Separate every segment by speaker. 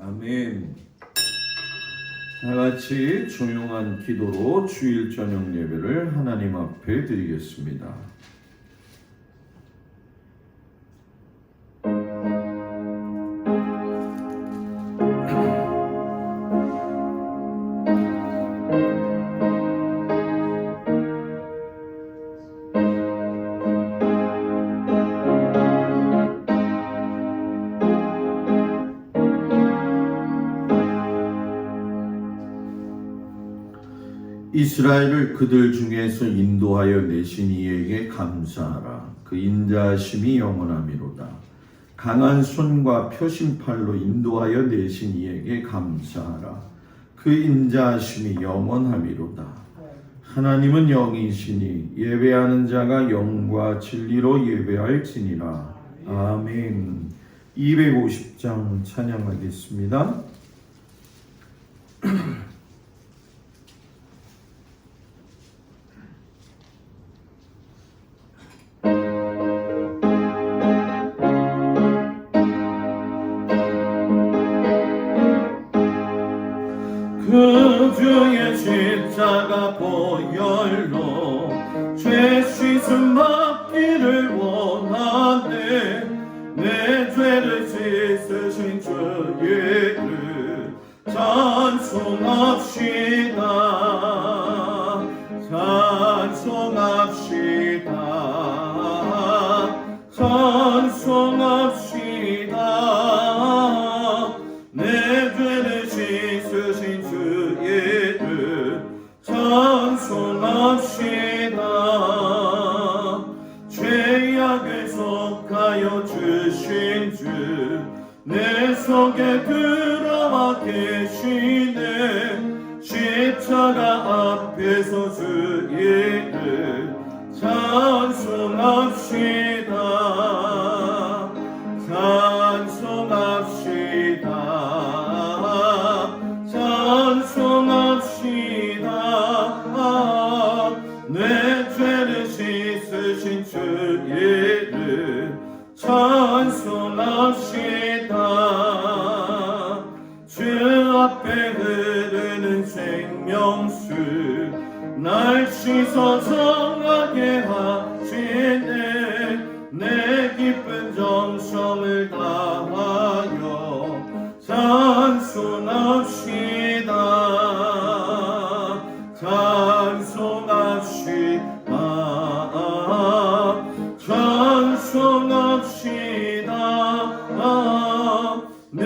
Speaker 1: 아멘. 다 같이 조용한 기도로 주일 저녁 예배를 하나님 앞에 드리겠습니다. 이스라엘을 그들 중에서 인도하여 내신 이에게 감사하라. 그 인자하심이 영원하미로다. 강한 손과 표심팔로 인도하여 내신 이에게 감사하라. 그 인자하심이 영원하미로다. 하나님은 영이시니 예배하는 자가 영과 진리로 예배할지니라. 아멘. 250장 찬양하겠습니다.
Speaker 2: 그 주의 십자가 보혈로 죄 씻음 받기를 원하네. 내 죄를 씻으신 주의 그 찬송합시다. 찬송합시다. 찬송합시다. 내 죄를 씻으신 주의 그 찬송합시다. 죄악을 속하여 주신 주 내 속에 들어와 계시네. 십자가 앞에서 주의 그 찬송합시다. 찬송합시다. 찬송합시다. 내 죄를 씻으신 주의 그 찬송합시다. 주 앞에 흐르는 생명수 날 씻어 정하게 하시네. 내 기쁜 정성을 다하여 찬송합시다. 찬송합시다. 찬송합시다. 내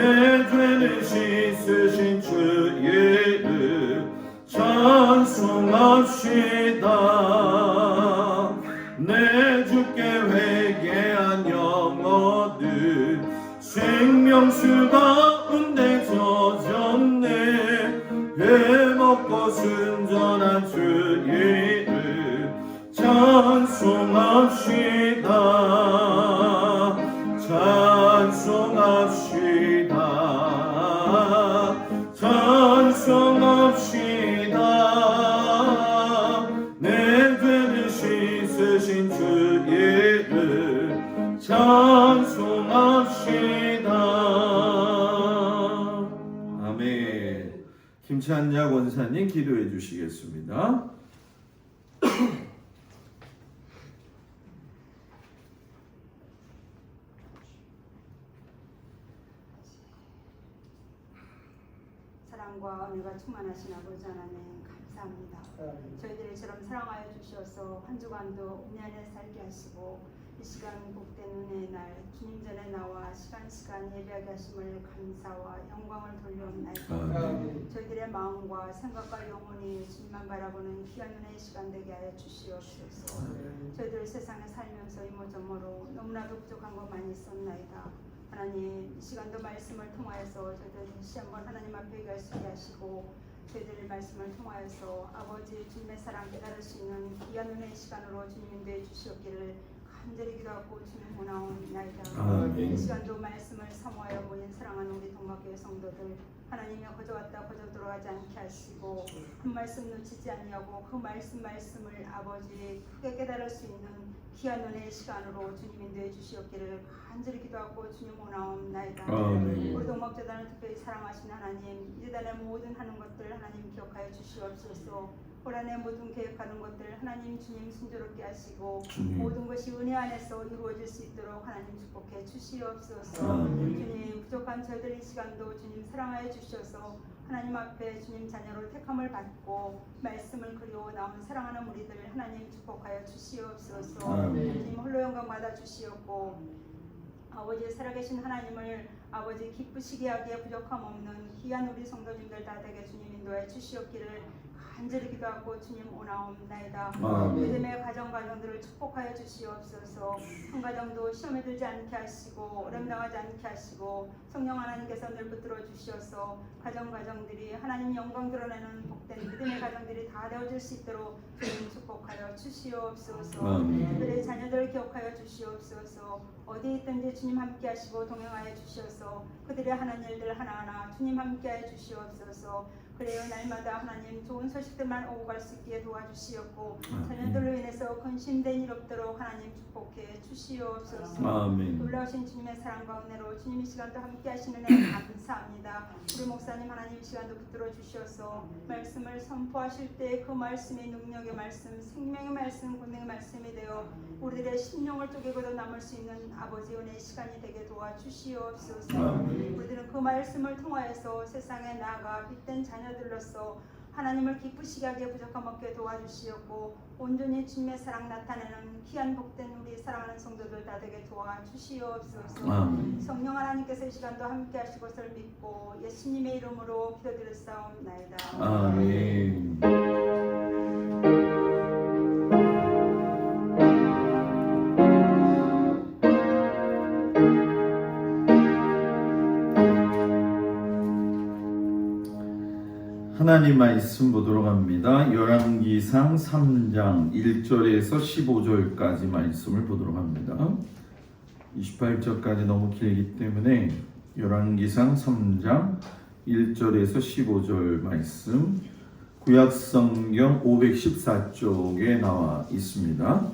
Speaker 2: 죄를 씻으신 주의 그 찬송합시다. 내 주께 회개한 영혼들 생명수 가운데 젖었네. 해먹고 순전한 주의 그 찬송합시다. 찬송합시다. 찬송합시다. 내 죄를 씻으신 주의 그 찬송합시다.
Speaker 1: 아멘. 김찬자 권사님 기도해 주시겠습니다.
Speaker 3: 사랑과 은혜가 충만하신 아버지 하나님 감사합니다. 저희들처럼 사랑하여 주셔서 한 주간도 은혜 안에 살게 하시고 이 시간 복된 은혜의 날 주님 전에 나와 시간 예배하게 하심을 감사와 영광을 돌려옵나이다. 저희들의 마음과 생각과 영혼이 주님만 바라보는 귀한 은혜의 시간 되게 하여 주시옵소서. 저희들 세상에 살면서 이모저모로 너무나도 부족한 것 많이 있었나이다. 하나님 이 시간도 말씀을 통하여서 저희들 다시 한번 하나님 앞에 갈 수 있게 하시고 저희들의 말씀을 통하여서 아버지 주님의 사랑 깨달을 수 있는 귀한 은혜의 시간으로 주님 인도해 주시옵기를 간절히 기도하고 주님 원하옵나이다.
Speaker 1: 아멘.
Speaker 3: 이 시간도 말씀을 사모하여 모인 사랑하는 우리 동막교회 성도들 하나님의 거저 왔다 거저 들어가지 않게 하시고 한 말씀 놓치지 아니하고 그 말씀을 아버지 크게 깨달을 수 있는 귀한 은혜의 시간으로 주님 인도해 주시옵기를 간절히 기도하고 주님 원하옵나이다.
Speaker 1: 아멘.
Speaker 3: 우리 동막재단을 특별히 사랑하신 하나님, 이 재단의 모든 하는 것들 하나님 기억하여 주시옵소서. 올 한해 모든 계획하는 것들 하나님 주님 순조롭게 하시고
Speaker 1: 주님.
Speaker 3: 모든 것이 은혜 안에서 이루어질 수 있도록 하나님 축복해 주시옵소서.
Speaker 1: 아멘.
Speaker 3: 주님 부족한 저희들 이 시간도 주님 사랑하여 주셔서 하나님 앞에 주님 자녀로 택함을 받고 말씀을 그리워 나온 사랑하는 우리들 하나님 축복하여 주시옵소서.
Speaker 1: 아멘.
Speaker 3: 주님 홀로 영광 받아 주시옵고 아버지 살아계신 하나님을 아버지 기쁘시게 하기에 부족함 없는 귀한 우리 성도님들 다 되게 주님 인도해 주시옵기를 간절히 기도하고 주님 오나옵나이다.
Speaker 1: 아멘.
Speaker 3: 믿음의 가정들을 축복하여 주시옵소서. 한 가정도 시험에 들지 않게 하시고 어려움 당하지 않게 하시고 성령 하나님께서 늘 붙들어 주시어서 가정들이 하나님 영광 드러내는 복된 믿음의 가정들이 다 되어질 수 있도록 주님 축복하여 주시옵소서.
Speaker 1: 아멘.
Speaker 3: 그들의 자녀들을 기억하여 주시옵소서. 어디 있든지 주님 함께 하시고 동행하여 주시어서 그들의 하는 일들 하나하나 주님 함께 하여 주시옵소서. 그래요 날마다 하나님 좋은 소식들만 오고 갈 수 있게 도와주시옵고 자녀들로 인해서 근심된 일 없도록 하나님 축복해 주시옵소서.
Speaker 1: 아멘.
Speaker 3: 놀라우신 주님의 사랑과 은혜로 주님 이 시간도 함께 하시는 애 감사합니다. 우리 목사님 하나님 이 시간도 붙들어 주셔서 말씀을 선포하실 때 그 말씀이 능력의 말씀, 생명의 말씀, 권능의 말씀이 되어 우리들의 심령을 쪼개고도 남을 수 있는 아버지 은혜의 시간이 되게 도와주시옵소서.
Speaker 1: 아멘.
Speaker 3: 우리들은 그 말씀을 통하여서 세상에 나아가 빛된 자녀들로서 하나님을 기쁘시게 하기에 부족함 없게 도와주시옵고 온전히 주님의 사랑 나타내는 귀한 복된 우리 사랑하는 성도들 다 되게 도와주시옵소서.
Speaker 1: 아멘.
Speaker 3: 성령 하나님께서 이 시간도 함께 하실 것을 믿고 예수님의 이름으로 기도드렸사옵나이다.
Speaker 1: 아멘. 하나님 말씀 보도록 합니다. 열왕기상 3장 1절에서 15절까지 말씀을 보도록 합니다. 28절까지 너무 길기 때문에 열왕기상 3장 1절에서 15절 말씀 구약성경 514쪽에 나와 있습니다.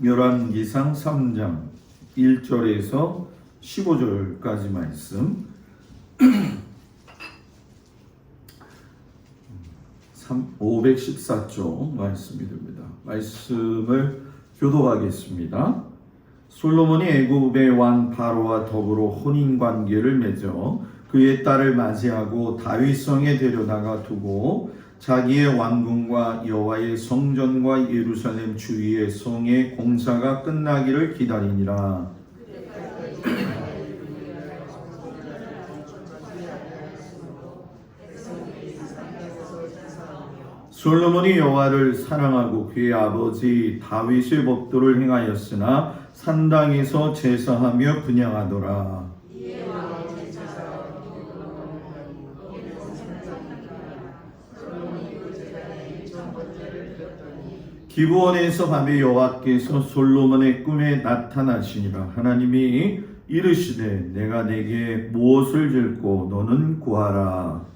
Speaker 1: 열왕기상 3장 1절에서 15절까지 말씀 514쪽 말씀이 됩니다. 말씀을 교독하겠습니다. 솔로몬이 애굽의 왕 바로와 더불어 혼인 관계를 맺어 그의 딸을 맞이하고 다윗성에 데려다가 두고 자기의 왕궁과 여호와의 성전과 예루살렘 주위의 성의 공사가 끝나기를 기다리니라. 솔로몬이 여호와를 사랑하고 그의 아버지 다윗의 법도를 행하였으나 산당에서 제사하며 분향하더라. 기브온에서 밤에 여호와께서 솔로몬의 꿈에 나타나시니라. 하나님이 이르시되 내가 내게 무엇을 줄고 너는 구하라.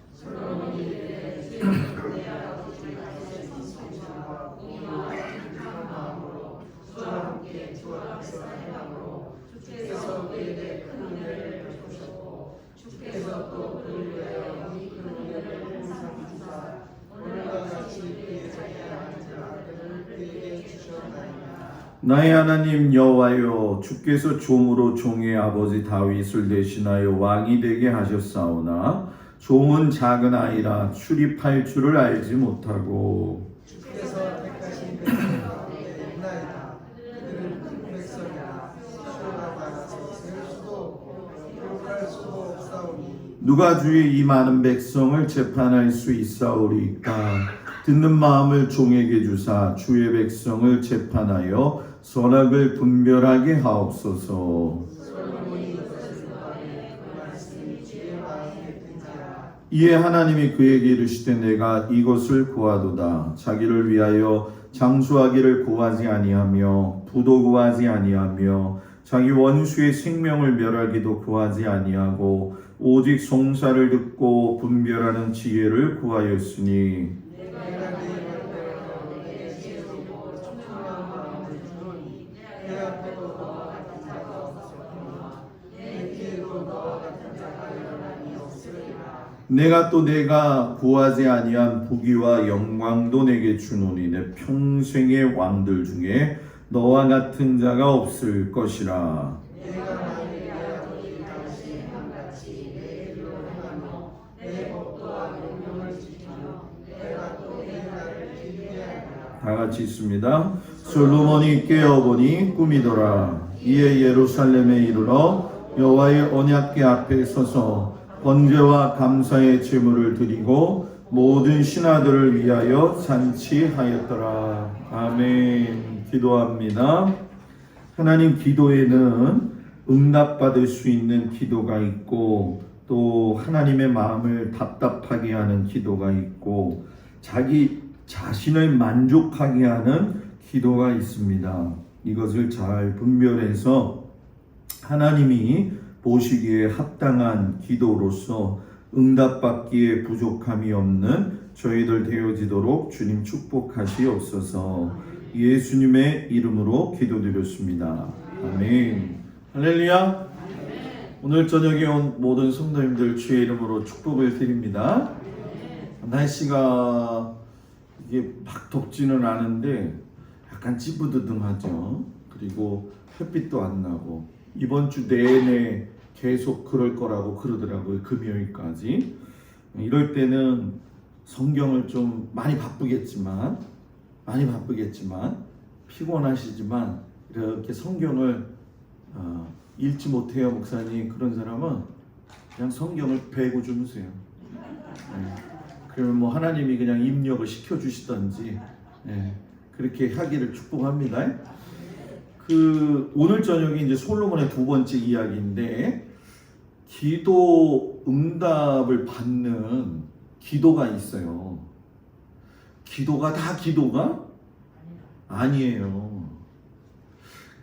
Speaker 1: 나의 하나님 여호와여, 주께서 종으로 종의 아버지 다윗을 대신하여 왕이 되게 하셨사오나 종은 작은 아이라 출입할 줄을 알지 못하고
Speaker 4: 주께서 택하신 백성이라 있나이다. 그들은 큰 백성이라 수요가 많아서 셀 수도 없고 기록할 수도 없사오니
Speaker 1: 누가 주의 이 많은 백성을 재판할 수 있사오리까? 듣는 마음을 종에게 주사 주의 백성을 재판하여 선악을 분별하게 하옵소서.
Speaker 4: 솔로몬이 이것을 구하되 그 말씀이 주의 마음에 든지라.
Speaker 1: 이에 하나님이 그에게 이르시되 내가 이것을 구하도다. 자기를 위하여 장수하기를 구하지 아니하며 부도 구하지 아니하며 자기 원수의 생명을 멸하기도 구하지 아니하고 오직 송사를 듣고 분별하는 지혜를 구하였으니 내가 또 내가 구하지 아니한 부귀와 영광도 내게 주노니 내 평생의 왕들 중에 너와 같은 자가 없을 것이라. 다 같이 있습니다. 솔로몬이 깨어보니 꿈이더라. 이에 예루살렘에 이르러 여호와의 언약궤 앞에 서서 번제와 감사의 제물을 드리고 모든 신하들을 위하여 잔치하였더라. 아멘. 기도합니다. 하나님, 기도에는 응답받을 수 있는 기도가 있고 또 하나님의 마음을 답답하게 하는 기도가 있고 자기 자신을 만족하게 하는 기도가 있습니다. 이것을 잘 분별해서 하나님이 보시기에 합당한 기도로서 응답받기에 부족함이 없는 저희들 되어지도록 주님 축복하시옵소서. 예수님의 이름으로 기도드렸습니다. 아멘. 할렐루야. 오늘 저녁에 온 모든 성도님들 주의 이름으로 축복을 드립니다. 날씨가 이게 막 덥지는 않은데 약간 찌부드둥하죠. 그리고 햇빛도 안 나고 이번 주 내내 계속 그럴 거라고 그러더라고요. 금요일까지. 이럴 때는 성경을 좀 많이 바쁘겠지만 피곤하시지만 이렇게 성경을 읽지 못해요, 목사님. 그런 사람은 그냥 성경을 베고 주무세요. 그러면 뭐 하나님이 그냥 입력을 시켜주시던지 그렇게 하기를 축복합니다. 오늘 저녁에 이제 솔로몬의 두 번째 이야기인데 기도 응답을 받는 기도가 있어요. 기도가 다 기도가 아니에요.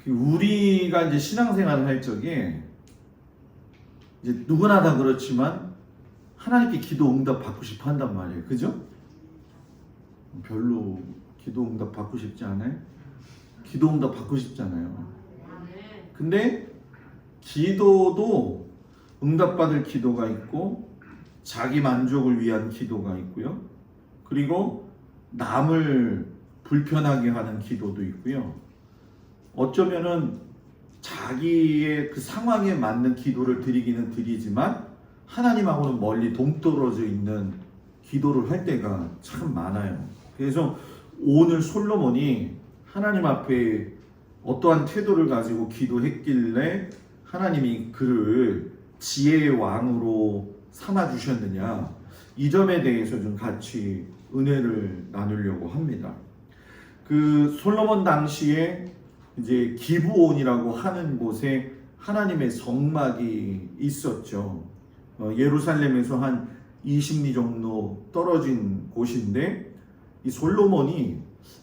Speaker 1: 우리가 이제 신앙생활을 할 적에 이제 누구나 다 그렇지만 하나님께 기도 응답 받고 싶어 한단 말이에요. 그죠? 별로 기도 응답 받고 싶지 않아요? 기도 응답 받고 싶잖아요. 근데 기도도 응답받을 기도가 있고 자기 만족을 위한 기도가 있고요. 그리고 남을 불편하게 하는 기도도 있고요. 어쩌면은 자기의 그 상황에 맞는 기도를 드리기는 드리지만 하나님하고는 멀리 동떨어져 있는 기도를 할 때가 참 많아요. 그래서 오늘 솔로몬이 하나님 앞에 어떠한 태도를 가지고 기도했길래 하나님이 그를 지혜의 왕으로 삼아주셨느냐, 이 점에 대해서 좀 같이 은혜를 나누려고 합니다. 솔로몬 당시에 이제 기브온이라고 하는 곳에 하나님의 성막이 있었죠. 예루살렘에서 한 20리 정도 떨어진 곳인데 이 솔로몬이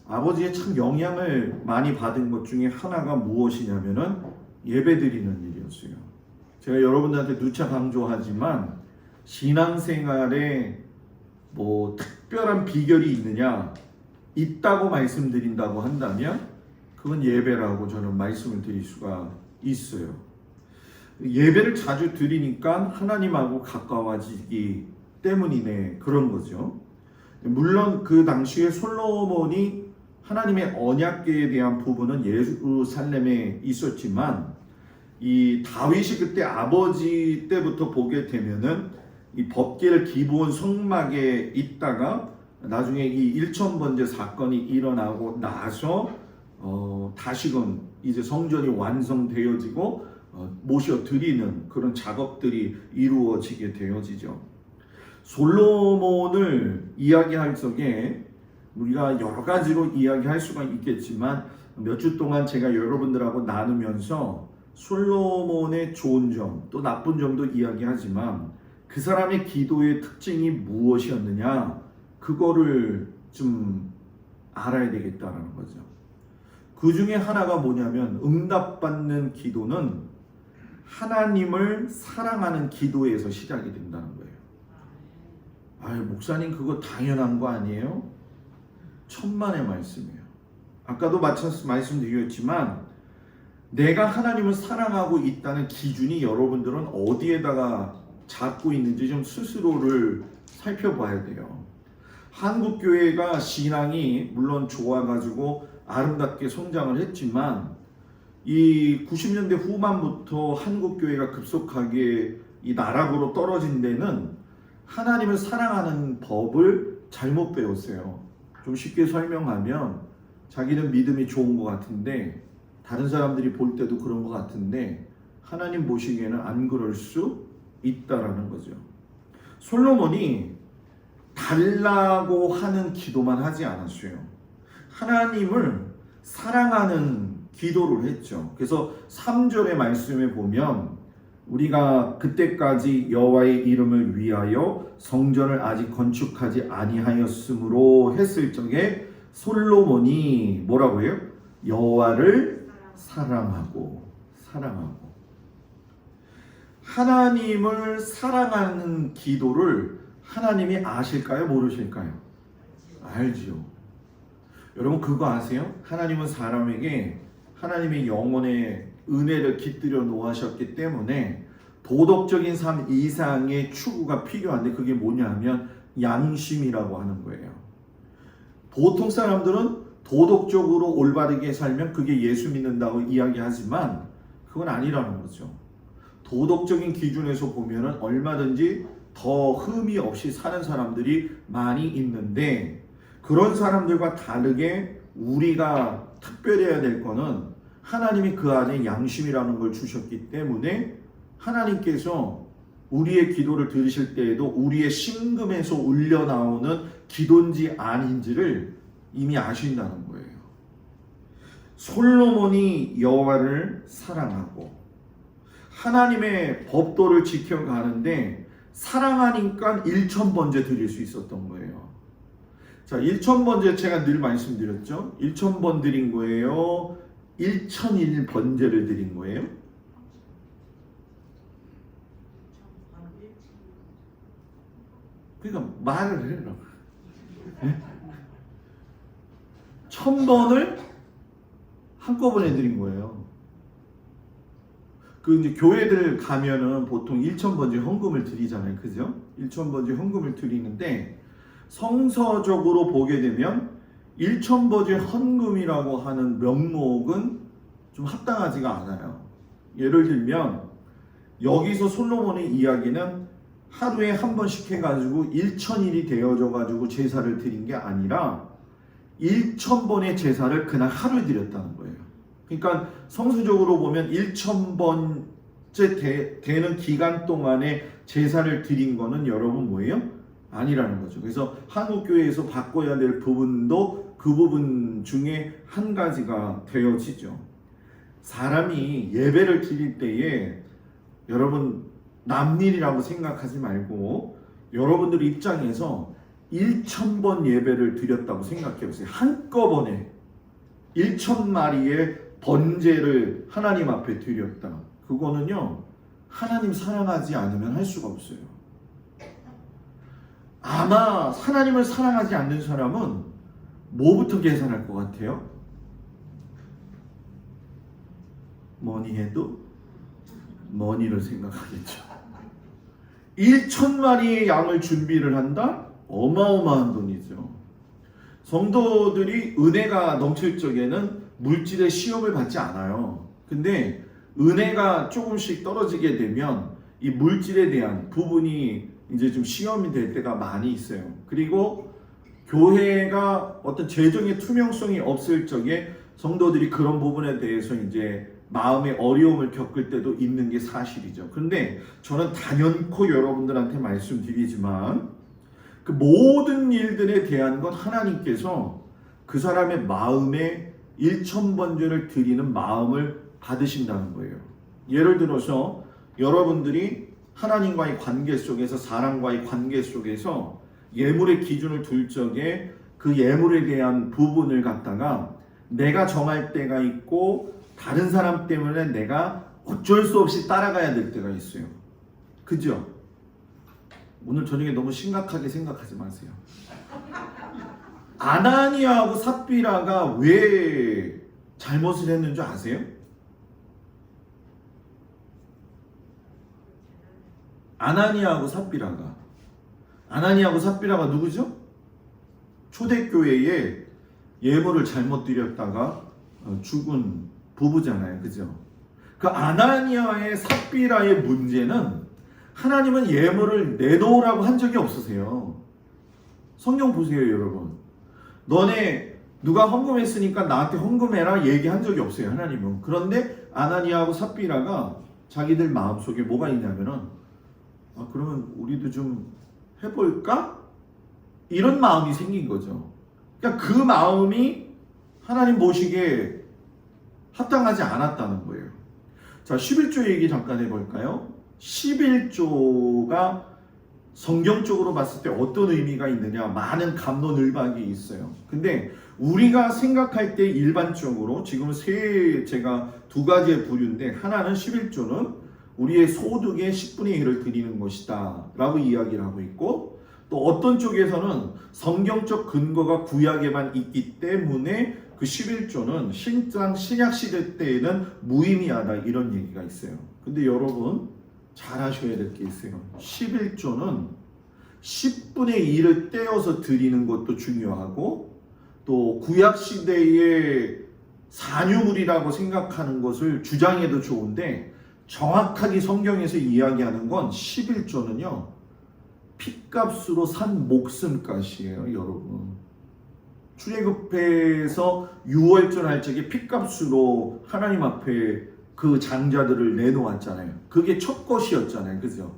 Speaker 1: 아버지의 참 영향을 많이 받은 것 중에 하나가 무엇이냐면은 예배드리는 일이었어요. 제가 여러분들한테 누차 강조하지만 신앙생활에 뭐 특별한 비결이 있느냐, 있다고 말씀드린다고 한다면 그건 예배라고 저는 말씀을 드릴 수가 있어요. 예배를 자주 드리니까 하나님하고 가까워지기 때문이네, 그런 거죠. 물론 그 당시에 솔로몬이 하나님의 언약궤에 대한 부분은 예루살렘에 있었지만 이 다윗이 그때 아버지 때부터 보게 되면은 이 법궤를 기브온 성막에 있다가 나중에 이 일천번제 사건이 일어나고 나서 다시금 이제 성전이 완성되어지고 모셔 드리는 그런 작업들이 이루어지게 되어지죠. 솔로몬을 이야기할 적에 우리가 여러 가지로 이야기할 수가 있겠지만 몇 주 동안 제가 여러분들하고 나누면서 솔로몬의 좋은 점 또 나쁜 점도 이야기하지만 그 사람의 기도의 특징이 무엇이었느냐, 그거를 좀 알아야 되겠다라는 거죠. 그 중에 하나가 뭐냐면, 응답받는 기도는 하나님을 사랑하는 기도에서 시작이 된다는 거예요. 아유, 목사님 그거 당연한 거 아니에요? 천만의 말씀이에요. 아까도 말씀드렸지만, 내가 하나님을 사랑하고 있다는 기준이 여러분들은 어디에다가 잡고 있는지 좀 스스로를 살펴봐야 돼요. 한국교회가 신앙이 물론 좋아가지고 아름답게 성장을 했지만, 이 90년대 후반부터 한국교회가 급속하게 이 나락으로 떨어진 데는 하나님을 사랑하는 법을 잘못 배웠어요. 좀 쉽게 설명하면, 자기는 믿음이 좋은 것 같은데 다른 사람들이 볼 때도 그런 것 같은데 하나님 보시기에는 안 그럴 수 있다라는 거죠. 솔로몬이 달라고 하는 기도만 하지 않았어요. 하나님을 사랑하는 기도를 했죠. 그래서 3절의 말씀에 보면, 우리가 그때까지 여호와의 이름을 위하여 성전을 아직 건축하지 아니하였으므로 했을 적에 솔로몬이 뭐라고 해요? 여호와를 사랑하고. 하나님을 사랑하는 기도를 하나님이 아실까요? 모르실까요? 알죠. 여러분 그거 아세요? 하나님은 사람에게 하나님의 영혼의 은혜를 깃들여 놓으셨기 때문에 도덕적인 삶 이상의 추구가 필요한데, 그게 뭐냐면 양심이라고 하는 거예요. 보통 사람들은 도덕적으로 올바르게 살면 그게 예수 믿는다고 이야기하지만 그건 아니라는 거죠. 도덕적인 기준에서 보면은 얼마든지 더 흠이 없이 사는 사람들이 많이 있는데, 그런 사람들과 다르게 우리가 특별해야 될 거는 하나님이 그 안에 양심이라는 걸 주셨기 때문에 하나님께서 우리의 기도를 들으실 때에도 우리의 심금에서 울려 나오는 기도인지 아닌지를 이미 아신다는 거예요. 솔로몬이 여호와를 사랑하고 하나님의 법도를 지켜가는데 사랑하니까 1000번째 드릴 수 있었던 거예요. 자, 1000번째 제가 늘 말씀드렸죠. 1000번 드린 거예요? 1001번째를 드린 거예요? 그러니까 말을 해라. 1000번을 한꺼번에 드린 거예요. 그 이제 교회들 가면은 보통 1000번째 헌금을 드리잖아요. 그죠? 1000번째 헌금을 드리는데, 성서적으로 보게 되면 1000번째 헌금이라고 하는 명목은 좀 합당하지가 않아요. 예를 들면 여기서 솔로몬의 이야기는 하루에 한 번씩 해가지고 1000일이 되어져 가지고 제사를 드린 게 아니라 1000번의 제사를 그날 하루에 드렸다는 거예요. 그러니까 성수적으로 보면 1000번째 되는 기간 동안에 제사를 드린 거는 여러분 뭐예요? 아니라는 거죠. 그래서 한국교회에서 바꿔야 될 부분도 그 부분 중에 한 가지가 되어지죠. 사람이 예배를 드릴 때에 여러분 남일이라고 생각하지 말고 여러분들 입장에서 1000번 예배를 드렸다고 생각해 보세요. 한꺼번에 1000마리의 번제를 하나님 앞에 드렸다. 그거는요, 하나님 사랑하지 않으면 할 수가 없어요. 아마 하나님을 사랑하지 않는 사람은 뭐부터 계산할 것 같아요? 뭐니 해도 머니를 생각하겠죠. 1000마리의 양을 준비를 한다? 어마어마한 돈이죠. 성도들이 은혜가 넘칠 적에는 물질의 시험을 받지 않아요. 근데 은혜가 조금씩 떨어지게 되면 이 물질에 대한 부분이 이제 좀 시험이 될 때가 많이 있어요. 그리고 교회가 어떤 재정의 투명성이 없을 적에 성도들이 그런 부분에 대해서 이제 마음의 어려움을 겪을 때도 있는 게 사실이죠. 그런데 저는 단연코 여러분들한테 말씀드리지만 그 모든 일들에 대한 건 하나님께서 그 사람의 마음에 1000번제를 드리는 마음을 받으신다는 거예요. 예를 들어서 여러분들이 하나님과의 관계 속에서, 사람과의 관계 속에서 예물의 기준을 둘 적에 그 예물에 대한 부분을 갖다가 내가 정할 때가 있고 다른 사람 때문에 내가 어쩔 수 없이 따라가야 될 때가 있어요. 그죠? 오늘 저녁에 너무 심각하게 생각하지 마세요. 아나니아하고 삽비라가 왜 잘못을 했는 줄 아세요? 아나니아하고 삽비라가 누구죠? 초대교회에 예물을 잘못 드렸다가 죽은 부부잖아요. 그죠? 그 아나니아의 삽비라의 문제는 하나님은 예물을 내놓으라고 한 적이 없으세요. 성경 보세요, 여러분. 너네 누가 헌금했으니까 나한테 헌금해라 얘기한 적이 없어요, 하나님은. 그런데 아나니아하고 삽비라가 자기들 마음속에 뭐가 있냐면은 그러면 우리도 좀 해볼까? 이런 마음이 생긴 거죠. 그러니까 그 마음이 하나님 보시기에 합당하지 않았다는 거예요. 자, 11조 얘기 잠깐 해볼까요? 11조가 성경적으로 봤을 때 어떤 의미가 있느냐, 많은 갑론을박이 있어요. 근데 우리가 생각할 때 일반적으로 지금 제가 두 가지의 부류인데, 하나는 11조는 우리의 소득의 10분의 1을 드리는 것이다 라고 이야기를 하고 있고, 또 어떤 쪽에서는 성경적 근거가 구약에만 있기 때문에 그 11조는 신약시대 때에는 무의미하다 이런 얘기가 있어요. 근데 여러분 잘 아셔야 될 게 있어요. 11조는 10분의 1을 떼어서 드리는 것도 중요하고, 또 구약시대의 산유물이라고 생각하는 것을 주장해도 좋은데, 정확하게 성경에서 이야기하는 건 11조는요 핏값으로 산 목숨값이에요. 여러분, 출애굽해서 6월절 할 적에 핏값으로 하나님 앞에 그 장자들을 내놓았잖아요. 그게 첫 것이었잖아요. 그죠?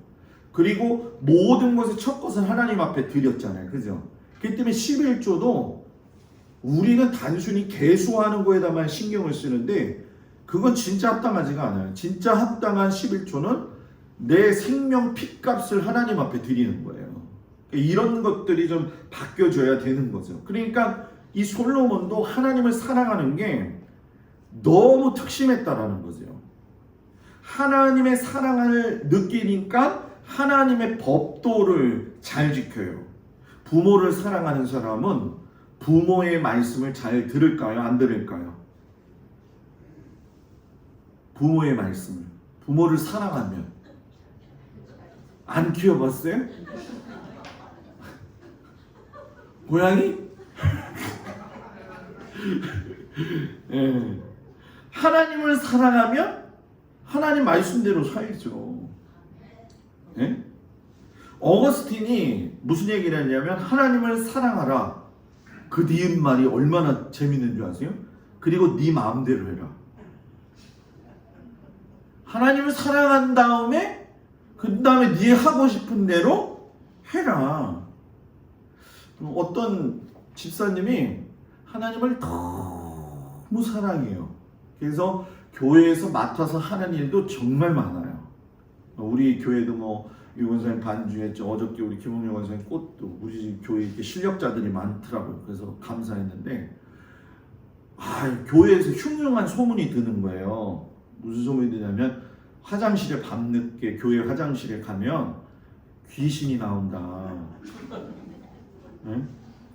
Speaker 1: 그리고 모든 것의 첫 것은 하나님 앞에 드렸잖아요. 그죠? 그렇기 때문에 11조도 우리는 단순히 계수하는 거에다만 신경을 쓰는데 그건 진짜 합당하지가 않아요. 진짜 합당한 11조는 내 생명 핏값을 하나님 앞에 드리는 거예요. 이런 것들이 좀 바뀌어져야 되는 거죠. 그러니까 이 솔로몬도 하나님을 사랑하는 게 너무 특심했다라는 거죠. 하나님의 사랑을 느끼니까 하나님의 법도를 잘 지켜요. 부모를 사랑하는 사람은 부모의 말씀을 잘 들을까요? 안 들을까요? 부모의 말씀을. 부모를 사랑하면. 안 키워봤어요? 고양이? 네. 하나님을 사랑하면 하나님 말씀대로 살죠. 네? 어거스틴이 무슨 얘기를 했냐면 하나님을 사랑하라. 그 니은 말이 얼마나 재밌는 줄 아세요? 그리고 네 마음대로 해라. 하나님을 사랑한 다음에 그 다음에 네 하고 싶은 대로 해라. 어떤 집사님이 하나님을 너무 사랑해요. 그래서 교회에서 맡아서 하는 일도 정말 많아요. 우리 교회도 뭐 유건사님 반주했죠. 어저께 우리 김홍룡 원사님 꽃도 우리 교회 이렇게 실력자들이 많더라고요. 그래서 감사했는데 교회에서 흉흉한 소문이 드는 거예요. 무슨 소문이 드냐면 화장실에 밤늦게 교회 화장실에 가면 귀신이 나온다. 네?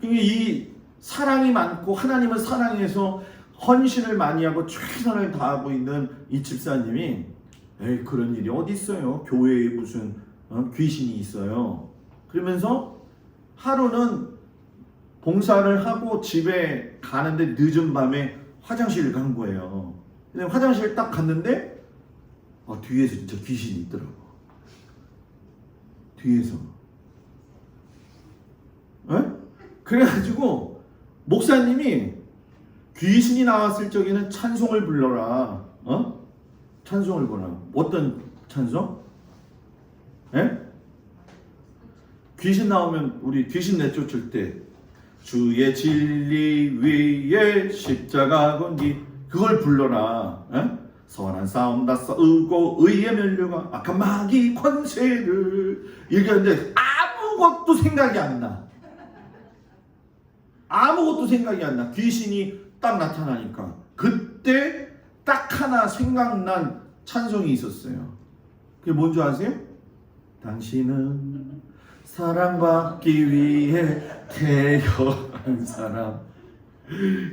Speaker 1: 이 사랑이 많고 하나님을 사랑해서 헌신을 많이 하고 최선을 다하고 있는 이 집사님이 그런 일이 어디 있어요? 교회에 무슨 귀신이 있어요. 그러면서 하루는 봉사를 하고 집에 가는데 늦은 밤에 화장실을 간 거예요. 근데 화장실 딱 갔는데 뒤에서 진짜 귀신이 있더라고. 뒤에서. 그래가지고 목사님이 귀신이 나왔을 적에는 찬송을 불러라. 찬송을 불러라. 어떤 찬송? 귀신 나오면 우리 귀신 내쫓을 때 주의 진리 위에 십자가 건기 그걸 불러라. 선한 싸움 다 싸우고 의의 면류가 악한 마귀 권세를 얘기하는데 아무것도 생각이 안 나. 아무것도 생각이 안 나. 귀신이 딱 나타나니까 그때 딱 하나 생각난 찬송이 있었어요. 그게 뭔지 아세요? 당신은 사랑받기 위해 태어난 사람.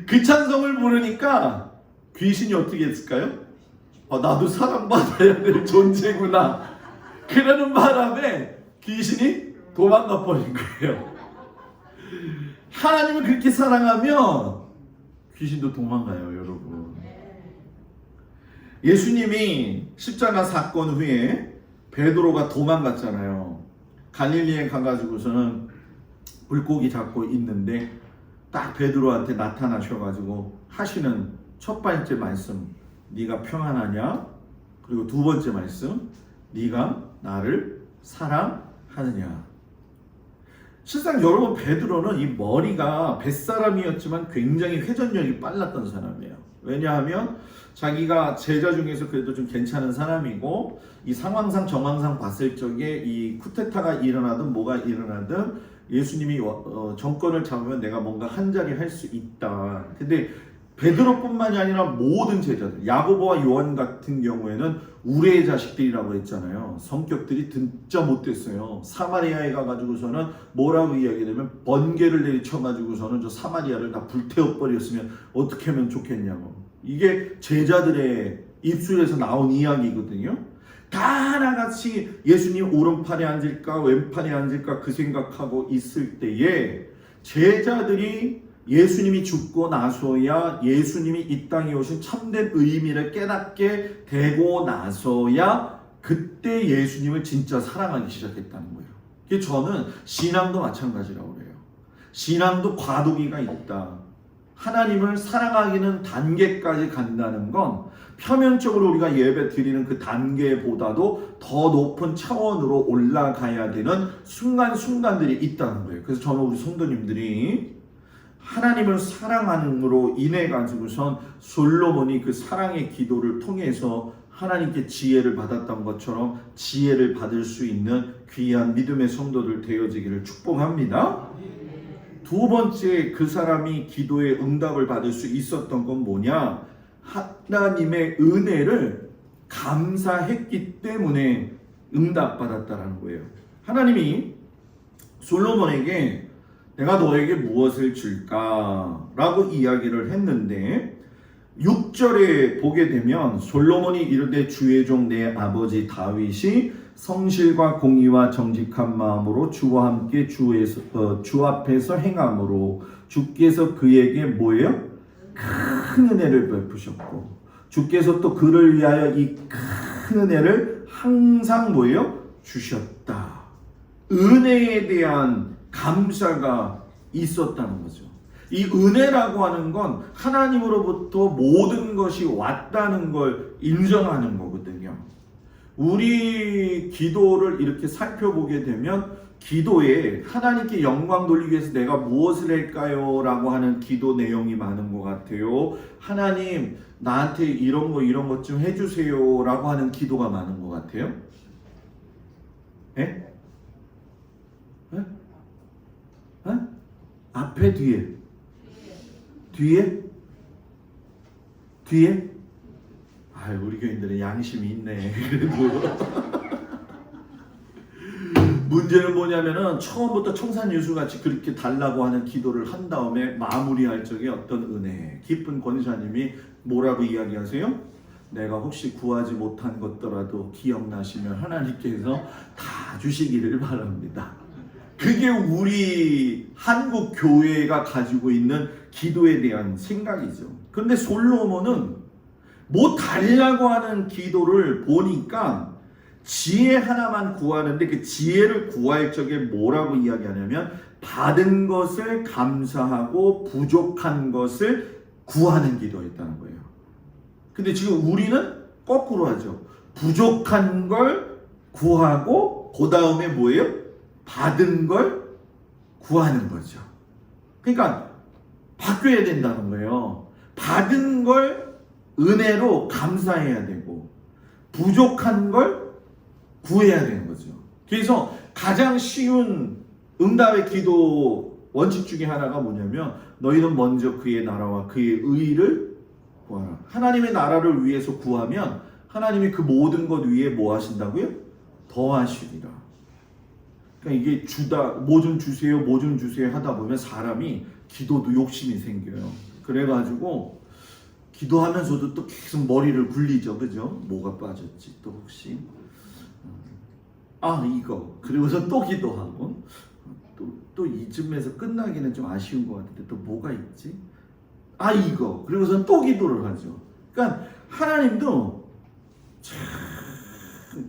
Speaker 1: 그 찬송을 부르니까 귀신이 어떻게 했을까요? 나도 사랑받아야 될 존재구나. 그러는 바람에 귀신이 도망가 버린 거예요. 하나님을 그렇게 사랑하면 귀신도 도망가요, 여러분. 예수님이 십자가 사건 후에 베드로가 도망갔잖아요. 갈릴리에 가가지고서는 물고기 잡고 있는데 딱 베드로한테 나타나셔가지고 하시는 첫 번째 말씀, 네가 평안하냐? 그리고 두 번째 말씀, 네가 나를 사랑하느냐? 실상 여러분, 베드로는 이 머리가 뱃사람이었지만 굉장히 회전력이 빨랐던 사람이에요. 왜냐하면 자기가 제자 중에서 그래도 좀 괜찮은 사람이고, 이 상황상 정황상 봤을 적에 이 쿠데타가 일어나든 뭐가 일어나든 예수님이 정권을 잡으면 내가 뭔가 한 자리 할 수 있다. 근데 베드로뿐만이 아니라 모든 제자들, 야고보와 요한 같은 경우에는 우레의 자식들이라고 했잖아요. 성격들이 진짜 못됐어요. 사마리아에 가가지고서는 뭐라고 이야기하냐면 번개를 내리쳐가지고서는 저 사마리아를 다 불태워버렸으면 어떻게 하면 좋겠냐고. 이게 제자들의 입술에서 나온 이야기거든요. 다 하나같이 예수님 오른팔에 앉을까 왼팔에 앉을까 그 생각하고 있을 때에 제자들이 예수님이 죽고 나서야 예수님이 이 땅에 오신 참된 의미를 깨닫게 되고 나서야 그때 예수님을 진짜 사랑하기 시작했다는 거예요. 그게 저는 신앙도 마찬가지라고 그래요. 신앙도 과도기가 있다. 하나님을 사랑하기는 단계까지 간다는 건 표면적으로 우리가 예배 드리는 그 단계보다도 더 높은 차원으로 올라가야 되는 순간순간들이 있다는 거예요. 그래서 저는 우리 성도님들이 하나님을 사랑함으로 인해 가지고선 솔로몬이 그 사랑의 기도를 통해서 하나님께 지혜를 받았던 것처럼 지혜를 받을 수 있는 귀한 믿음의 성도들 되어지기를 축복합니다. 두 번째, 그 사람이 기도의 응답을 받을 수 있었던 건 뭐냐? 하나님의 은혜를 감사했기 때문에 응답받았다라는 거예요. 하나님이 솔로몬에게 내가 너에게 무엇을 줄까? 라고 이야기를 했는데 6절에 보게 되면 솔로몬이 이르되 주의 종 내 아버지 다윗이 성실과 공의와 정직한 마음으로 주와 함께 주 앞에서 행함으로 주께서 그에게 뭐예요? 큰 은혜를 베푸셨고 주께서 또 그를 위하여 이 큰 은혜를 항상 뭐예요? 주셨다. 은혜에 대한 감사가 있었다는 거죠. 이 은혜라고 하는 건 하나님으로부터 모든 것이 왔다는 걸 인정하는 거거든요. 우리 기도를 이렇게 살펴보게 되면 기도에 하나님께 영광 돌리기 위해서 내가 무엇을 할까요? 라고 하는 기도 내용이 많은 것 같아요. 하나님 나한테 이런 것 좀 해주세요 라고 하는 기도가 많은 것 같아요. 에? 에? 에? 앞에 뒤에? 뒤에? 뒤에? 우리 교인들은 양심이 있네. 그래도 문제는 뭐냐면은 처음부터 청산유수같이 그렇게 달라고 하는 기도를 한 다음에 마무리할 적에 어떤 은혜, 기쁜 권사님이 뭐라고 이야기하세요? 내가 혹시 구하지 못한 것더라도 기억나시면 하나님께서 다 주시기를 바랍니다. 그게 우리 한국 교회가 가지고 있는 기도에 대한 생각이죠. 그런데 솔로몬은 뭐 달라고 하는 기도를 보니까 지혜 하나만 구하는데 그 지혜를 구할 적에 뭐라고 이야기하냐면 받은 것을 감사하고 부족한 것을 구하는 기도였다는 거예요. 근데 지금 우리는 거꾸로 하죠. 부족한 걸 구하고 그 다음에 뭐예요? 받은 걸 구하는 거죠. 그러니까 바뀌어야 된다는 거예요. 받은 걸 은혜로 감사해야 되고 부족한 걸 구해야 되는 거죠. 그래서 가장 쉬운 응답의 기도 원칙 중에 하나가 뭐냐면 너희는 먼저 그의 나라와 그의 의를 구하라. 하나님의 나라를 위해서 구하면 하나님이 그 모든 것 위에 뭐 하신다고요? 더하시리라. 그러니까 이게 주다, 뭐 좀 주세요, 뭐 좀 주세요 하다 보면 사람이 기도도 욕심이 생겨요. 그래가지고 기도하면서도 또 계속 머리를 굴리죠. 그죠? 뭐가 빠졌지 또 혹시 이거 그리고서 또 기도하고 또 이쯤에서 끝나기는 좀 아쉬운 것 같은데 또 뭐가 있지? 이거 그리고서 또 기도를 하죠. 그러니까 하나님도 참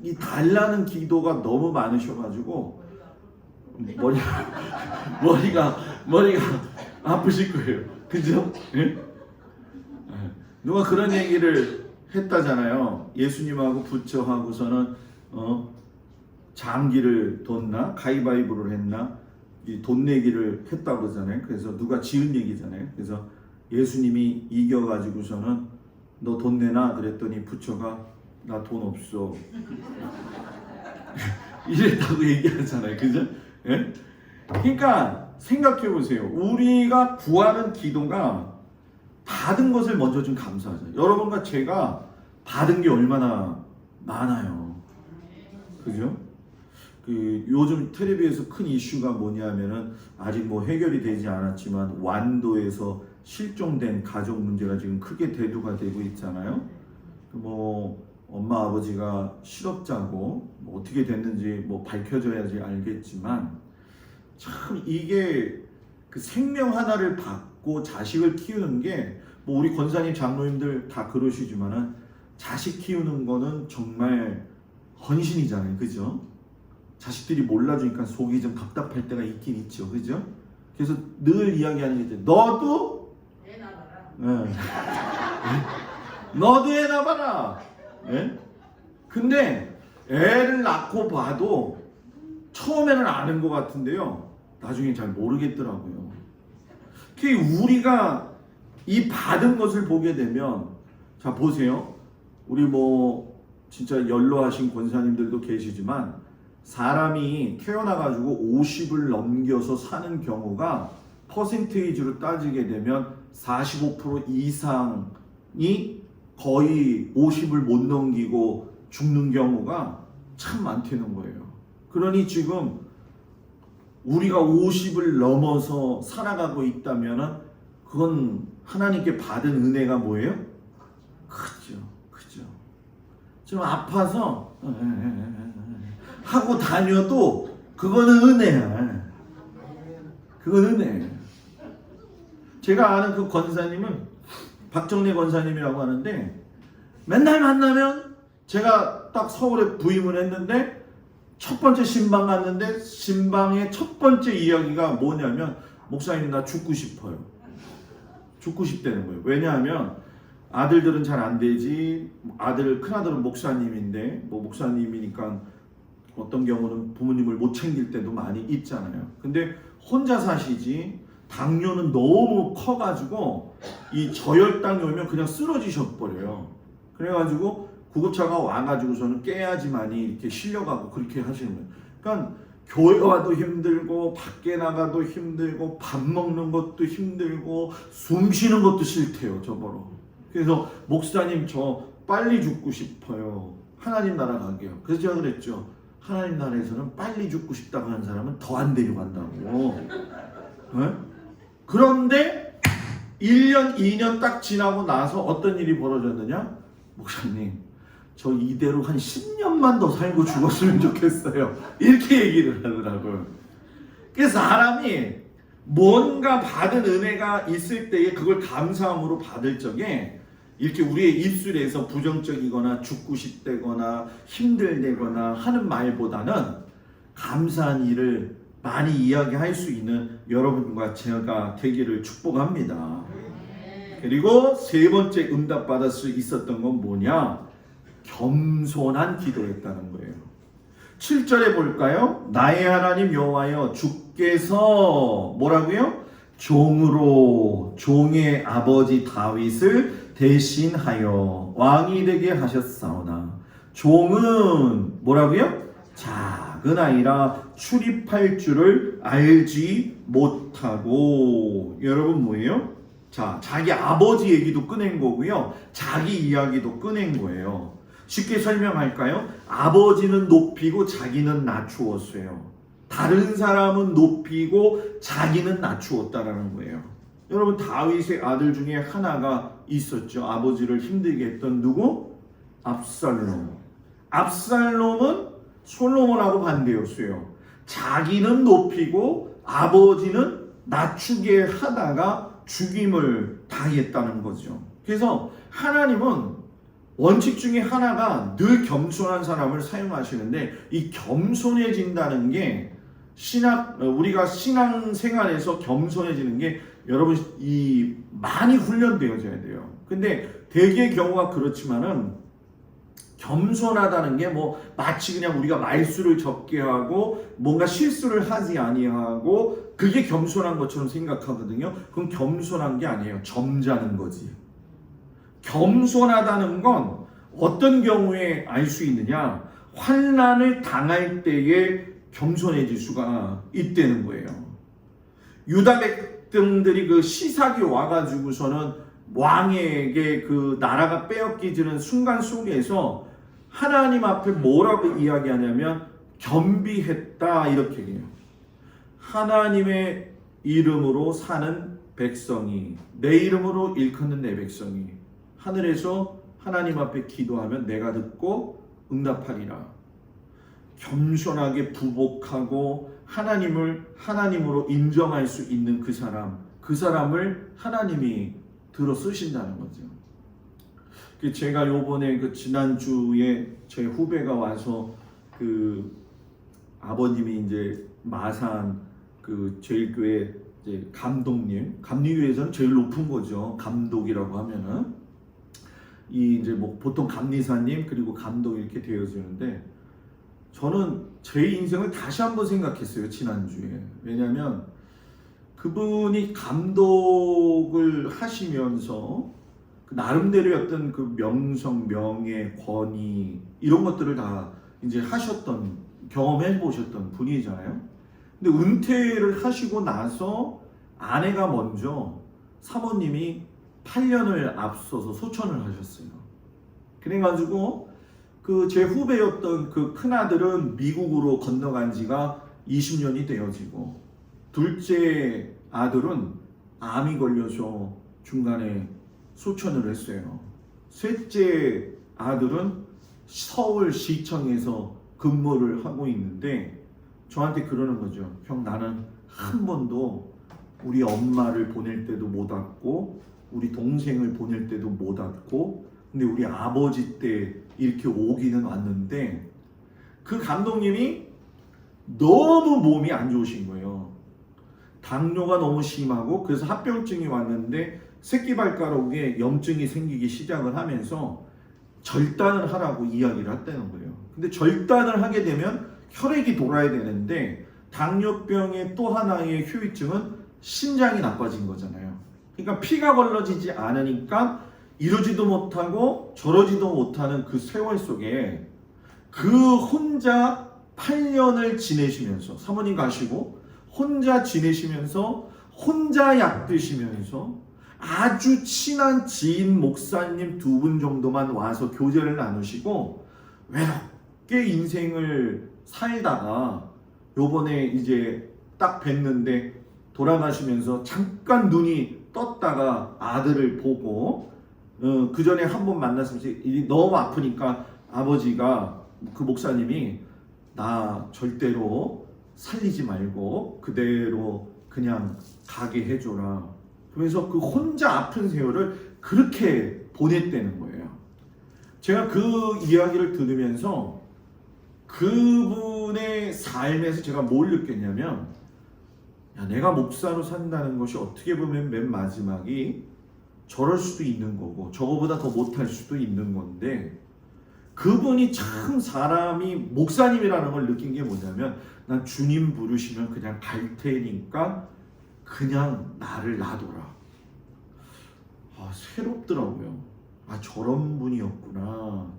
Speaker 1: 이 달라는 기도가 너무 많으셔가지고 머리가 아프실 거예요. 그죠? 예? 누가 그런 얘기를 했다잖아요. 예수님하고 부처하고서는 장기를 뒀나 가위바위보를 했나 이 돈 내기를 했다고 그러잖아요. 그래서 누가 지은 얘기잖아요. 그래서 예수님이 이겨가지고서는 너 돈 내나 그랬더니 부처가 나 돈 없어 이랬다고 얘기하잖아요. 그죠? 예? 그러니까 생각해 보세요. 우리가 구하는 기도가 받은 것을 먼저 좀 감사하죠. 여러분과 제가 받은 게 얼마나 많아요. 그죠? 요즘 텔레비에서 큰 이슈가 뭐냐면은 아직 뭐 해결이 되지 않았지만 완도에서 실종된 가족 문제가 지금 크게 대두가 되고 있잖아요. 뭐 엄마 아버지가 실업자고 뭐 어떻게 됐는지 뭐 밝혀져야지 알겠지만 참 이게 그 생명 하나를 받고 자식을 키우는 게 뭐 우리 권사님 장로님들 다 그러시지만은 자식 키우는 거는 정말 헌신이잖아요. 그죠? 자식들이 몰라주니까 속이 좀 답답할 때가 있긴 있죠. 그죠? 그래서 늘 이야기하는 게 있죠. 너도 애 낳아라. 너도 애 낳아라. 예? 근데 애를 낳고 봐도 처음에는 아는 것 같은데요. 나중에 잘 모르겠더라고요. 우리가 이 받은 것을 보게 되면 자 보세요. 우리 뭐 진짜 연로하신 권사님들도 계시지만 사람이 태어나가지고 50을 넘겨서 사는 경우가 퍼센테이지로 따지게 되면 45% 이상이 거의 50을 못 넘기고 죽는 경우가 참 많다는 거예요. 그러니 지금 우리가 50을 넘어서 살아가고 있다면 그건 하나님께 받은 은혜가 뭐예요? 그죠. 좀 아파서 하고 다녀도 그거는 은혜야. 그건 은혜예요. 제가 아는 그 권사님은 박정래 권사님이라고 하는데 맨날 만나면 제가 딱 서울에 부임을 했는데 첫 번째 신방 갔는데 신방의 첫 번째 이야기가 뭐냐면 목사님 나 죽고 싶어요. 죽고 싶다는 거예요. 왜냐하면 아들들은 잘 안 되지. 큰아들은 목사님인데 뭐 목사님이니까 어떤 경우는 부모님을 못 챙길 때도 많이 있잖아요. 근데 혼자 사시지 당뇨는 너무 커가지고 이 저혈당이 오면 그냥 쓰러지셔 버려요. 그래가지고 구급차가 와가지고서는 깨야지만이 이렇게 실려가고 그렇게 하시는 거예요. 그러니까 교회 와도 힘들고 밖에 나가도 힘들고 밥 먹는 것도 힘들고 숨 쉬는 것도 싫대요. 저보러. 그래서 목사님 저 빨리 죽고 싶어요. 하나님 나라 가게요. 그래서 제가 그랬죠. 하나님 나라에서는 빨리 죽고 싶다고 하는 사람은 더 안 데려간다고. 네? 그런데 1년, 2년 딱 지나고 나서 어떤 일이 벌어졌느냐? 목사님, 저 이대로 한 10년만 더 살고 죽었으면 좋겠어요. 이렇게 얘기를 하더라고요. 그래서 사람이 뭔가 받은 은혜가 있을 때에 그걸 감사함으로 받을 적에 이렇게 우리의 입술에서 부정적이거나 죽고 싶다거나 힘들다거나 하는 말보다는 감사한 일을 많이 이야기할 수 있는 여러분과 제가 되기를 축복합니다. 그리고 세 번째 응답받을 수 있었던 건 뭐냐? 겸손한 기도였다는 거예요. 7절에 볼까요? 나의 하나님 여호와여 주께서 뭐라고요? 종으로 종의 아버지 다윗을 대신하여 왕이 되게 하셨사오나 종은 뭐라고요? 작은 아이라 출입할 줄을 알지 못하고. 여러분 뭐예요? 자, 자기 아버지 얘기도 꺼낸 거고요. 자기 이야기도 꺼낸 거예요. 쉽게 설명할까요? 아버지는 높이고 자기는 낮추었어요. 다른 사람은 높이고 자기는 낮추었다라는 거예요. 여러분 다윗의 아들 중에 하나가 있었죠. 아버지를 힘들게 했던 누구? 압살롬. 압살롬은 솔로몬하고 반대였어요. 자기는 높이고 아버지는 낮추게 하다가 죽임을 당했다는 거죠. 그래서 하나님은 원칙 중에 하나가 늘 겸손한 사람을 사용하시는데, 이 겸손해진다는 게 우리가 신앙생활에서 겸손해지는 게 여러분 이 많이 훈련되어져야 돼요. 근데 대개 경우가 그렇지만은 겸손하다는 게 뭐 마치 그냥 우리가 말수를 적게 하고 뭔가 실수를 하지 아니하고 그게 겸손한 것처럼 생각하거든요. 그건 겸손한 게 아니에요. 점잖은 거지. 겸손하다는 건 어떤 경우에 알 수 있느냐? 환난을 당할 때에 겸손해질 수가 있다는 거예요. 유다 백성들이 그 시삭이 와가지고서는 왕에게 그 나라가 빼앗기지는 순간 속에서 하나님 앞에 뭐라고 이야기하냐면 겸비했다 이렇게 해요. 하나님의 이름으로 사는 백성이, 내 이름으로 일컫는 내 백성이 하늘에서 하나님 앞에 기도하면 내가 듣고 응답하리라. 겸손하게 부복하고 하나님을 하나님으로 인정할 수 있는 그 사람을 하나님이 들어 쓰신다는 거죠. 제가 요번에 그 지난주에 제 후배가 와서 그 아버님이 이제 마산 그 제일교회 이제 감리교회에서는 제일 높은 거죠. 감독이라고 하면은 이 이제 뭐 보통 감리사님 그리고 감독 이렇게 되어지는데, 저는 제 인생을 다시 한번 생각했어요 지난주에. 왜냐하면 그분이 감독을 하시면서 그 나름대로의 어떤 그 명성, 명예, 권위 이런 것들을 다 이제 하셨던, 경험해 보셨던 분이잖아요. 근데 은퇴를 하시고 나서 아내가 먼저 사모님이 8년을 앞서서 소천을 하셨어요. 그래가지고 그 제 후배였던 그 큰아들은 미국으로 건너간 지가 20년이 되어지고, 둘째 아들은 암이 걸려서 중간에 소천을 했어요. 셋째 아들은 서울시청에서 근무를 하고 있는데 저한테 그러는 거죠. 형, 나는 한 번도 우리 엄마를 보낼 때도 못 왔고 우리 동생을 보낼 때도 못 왔고, 근데 우리 아버지 때 이렇게 오기는 왔는데, 그 감독님이 너무 몸이 안 좋으신 거예요. 당뇨가 너무 심하고, 그래서 합병증이 왔는데 새끼발가락에 염증이 생기기 시작을 하면서 절단을 하라고 이야기를 했다는 거예요. 근데 절단을 하게 되면 혈액이 돌아야 되는데 당뇨병의 또 하나의 후유증은 신장이 나빠진 거잖아요. 그러니까 피가 걸러지지 않으니까 이러지도 못하고 저러지도 못하는 그 세월 속에 그 혼자 8년을 지내시면서, 사모님 가시고 혼자 지내시면서 혼자 약 드시면서 아주 친한 지인 목사님 2분 정도만 와서 교제를 나누시고 외롭게 인생을 살다가 요번에 이제 딱 뵀는데 돌아가시면서 잠깐 눈이 떴다가 아들을 보고, 그 전에 한 번 만났으면서 너무 아프니까 아버지가, 그 목사님이 나 절대로 살리지 말고 그대로 그냥 가게 해줘라. 그래서 그 혼자 아픈 세월을 그렇게 보냈다는 거예요. 제가 그 이야기를 들으면서 그분의 삶에서 제가 뭘 느꼈냐면, 야, 내가 목사로 산다는 것이 어떻게 보면 맨 마지막이 저럴 수도 있는 거고 저거보다 더 못할 수도 있는 건데, 그분이 참 사람이 목사님이라는 걸 느낀 게 뭐냐면, 난 주님 부르시면 그냥 갈 테니까 그냥 나를 놔둬라. 새롭더라고요. 저런 분이었구나.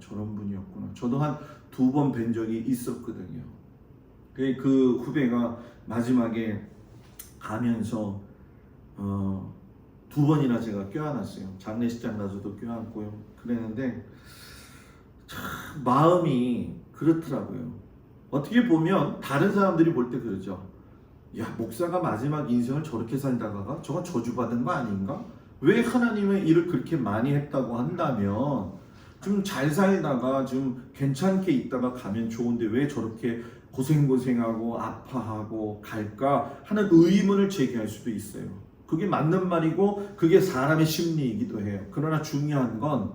Speaker 1: 저도 한 2번 뵌 적이 있었거든요. 그 후배가 마지막에 가면서 2번이나 제가 껴안았어요. 장례식장 가서도 껴안고요. 그랬는데 참 마음이 그렇더라고요. 어떻게 보면 다른 사람들이 볼 때 그러죠. 야, 목사가 마지막 인생을 저렇게 살다가 저건 저주받은 거 아닌가? 왜 하나님의 일을 그렇게 많이 했다고 한다면 좀 잘 살다가 좀 괜찮게 있다가 가면 좋은데 왜 저렇게 고생하고 아파하고 갈까 하는 의문을 제기할 수도 있어요. 그게 맞는 말이고 그게 사람의 심리이기도 해요. 그러나 중요한 건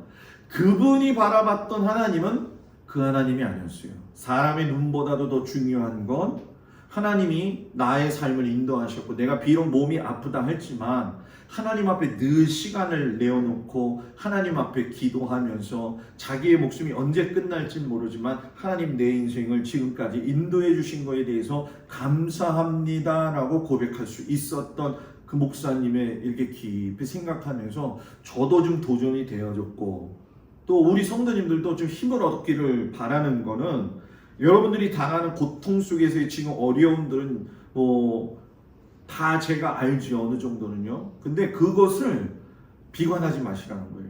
Speaker 1: 그분이 바라봤던 하나님은 그 하나님이 아니었어요. 사람의 눈보다도 더 중요한 건 하나님이 나의 삶을 인도하셨고 내가 비록 몸이 아프다 했지만 하나님 앞에 늘 시간을 내어놓고 하나님 앞에 기도하면서 자기의 목숨이 언제 끝날지 모르지만 하나님 내 인생을 지금까지 인도해 주신 것에 대해서 감사합니다 라고 고백할 수 있었던 그 목사님의 이렇게 깊이 생각하면서 저도 좀 도전이 되어졌고 또 우리 성도님들도 좀 힘을 얻기를 바라는 거는 여러분들이 당하는 고통 속에서의 지금 어려움들은 다 제가 알지 어느 정도는요. 근데 그것을 비관하지 마시라는 거예요.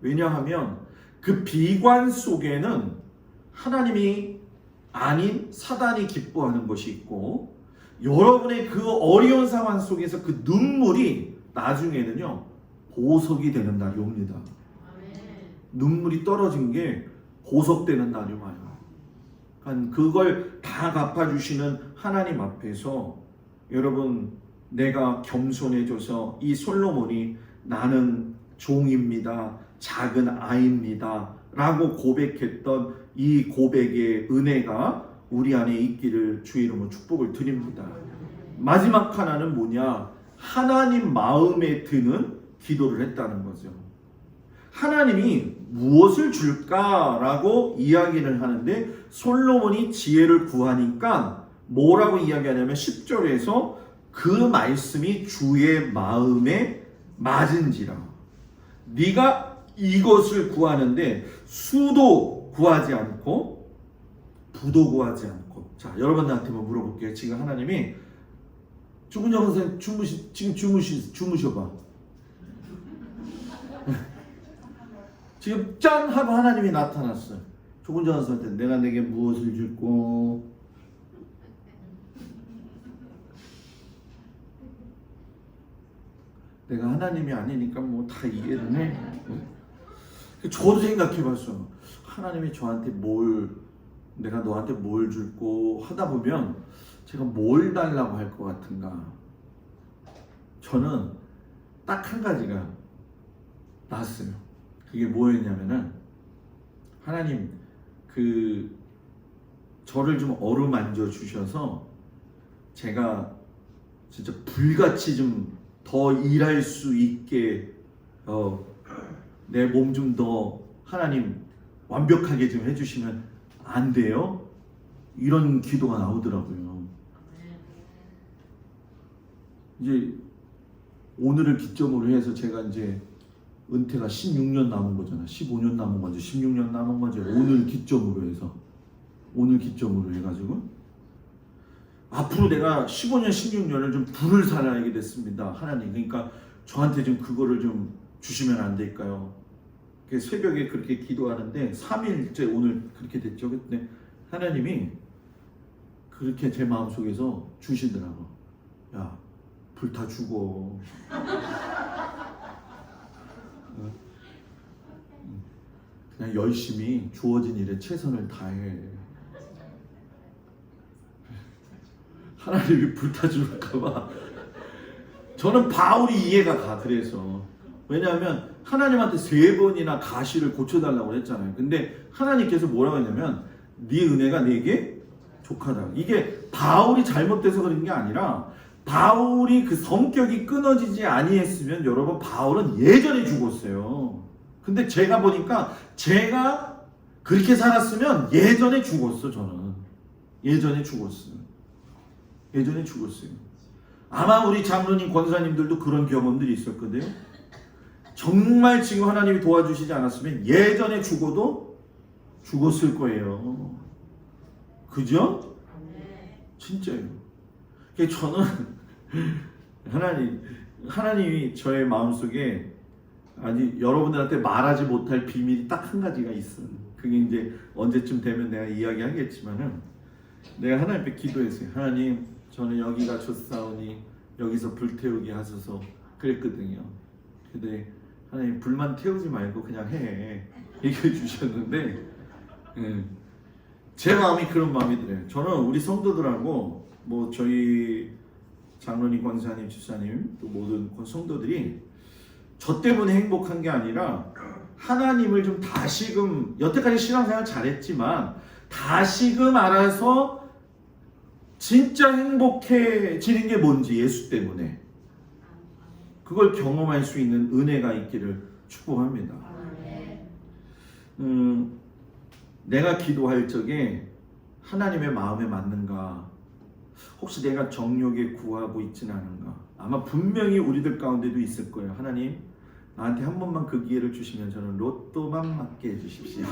Speaker 1: 왜냐하면 그 비관 속에는 하나님이 아닌 사단이 기뻐하는 것이 있고 여러분의 그 어려운 상황 속에서 그 눈물이 나중에는요 보석이 되는 날이 옵니다. 눈물이 떨어진 게 보석되는 날이 와요. 그걸 다 갚아주시는 하나님 앞에서 여러분 내가 겸손해져서 이 솔로몬이 나는 종입니다. 작은 아이입니다. 라고 고백했던 이 고백의 은혜가 우리 안에 있기를 주의 이름으로 축복을 드립니다. 마지막 하나는 뭐냐? 하나님 마음에 드는 기도를 했다는 거죠. 하나님이 무엇을 줄까라고 이야기를 하는데 솔로몬이 지혜를 구하니까 뭐라고 이야기하냐면 10절에서 그 말씀이 주의 마음에 맞은지라. 네가 이것을 구하는데 수도 구하지 않고 부도 구하지 않고. 자, 여러분들한테 한번 물어볼게요. 지금 하나님이 주문정 선생님 주무셔봐. 지금 짠 하고 하나님이 나타났어요. 조근정 선생님 내가 내게 무엇을 줄고 내가 하나님이 아니니까 뭐 다 이해를 해. 저도 생각해봤어. 하나님이 저한테 내가 너한테 뭘 줄고 하다 보면 제가 뭘 달라고 할 것 같은가. 저는 딱 한 가지가 났어요. 그게 뭐였냐면은 하나님 저를 좀 어루만져 주셔서 제가 진짜 불같이 좀 더 일할 수 있게 내 몸 좀 더 하나님 완벽하게 좀 해주시면 안 돼요? 이런 기도가 나오더라고요. 이제 오늘을 기점으로 해서 제가 이제 은퇴가 16년 남은 거잖아. 15년 남은 거죠. 16년 남은 거죠. 오늘 기점으로 해가지고 앞으로 내가 15년, 16년을 좀 불을 살아야게 됐습니다. 하나님. 그러니까 저한테 좀 그거를 좀 주시면 안 될까요? 새벽에 그렇게 기도하는데 3일째 오늘 그렇게 됐죠. 근데 하나님이 그렇게 제 마음속에서 주시더라고. 야, 불 다 죽어. 그냥 열심히 주어진 일에 최선을 다해. 하나님이 불타줄까봐 저는 바울이 이해가 가. 그래서 왜냐하면 하나님한테 3번이나 가시를 고쳐달라고 했잖아요. 근데 하나님께서 뭐라고 했냐면 네 은혜가 내게 족하다. 이게 바울이 잘못돼서 그런 게 아니라 바울이 그 성격이 끊어지지 아니했으면 여러분 바울은 예전에 죽었어요. 근데 제가 보니까 제가 그렇게 살았으면 예전에 죽었어. 저는 예전에 죽었어요. 아마 우리 장로님 권사님들도 그런 경험들이 있었거든요. 정말 지금 하나님이 도와주시지 않았으면 예전에 죽었을 거예요. 그죠? 진짜요. 그래서 저는 하나님이 저의 마음속에 아니 여러분들한테 말하지 못할 비밀이 딱 한 가지가 있어. 그게 이제 언제쯤 되면 내가 이야기하겠지만은 내가 하나님 앞에 기도했어요. 하나님, 저는 여기가 좋사오니 여기서 불태우게 하소서 그랬거든요. 근데 하나님 불만 태우지 말고 그냥 해 얘기해 주셨는데 제 마음이 그런 마음이 들어요. 저는 우리 성도들하고 뭐 저희 장로님, 권사님, 집사님 또 모든 성도들이 저 때문에 행복한 게 아니라 하나님을 좀 다시금 여태까지 신앙생활 잘했지만 다시금 알아서 진짜 행복해지는 게 뭔지 예수 때문에 그걸 경험할 수 있는 은혜가 있기를 축복합니다. 내가 기도할 적에 하나님의 마음에 맞는가? 혹시 내가 정욕에 구하고 있지는 않은가? 아마 분명히 우리들 가운데도 있을 거예요. 하나님, 나한테 한 번만 그 기회를 주시면 저는 로또만 맞게 해주십시오.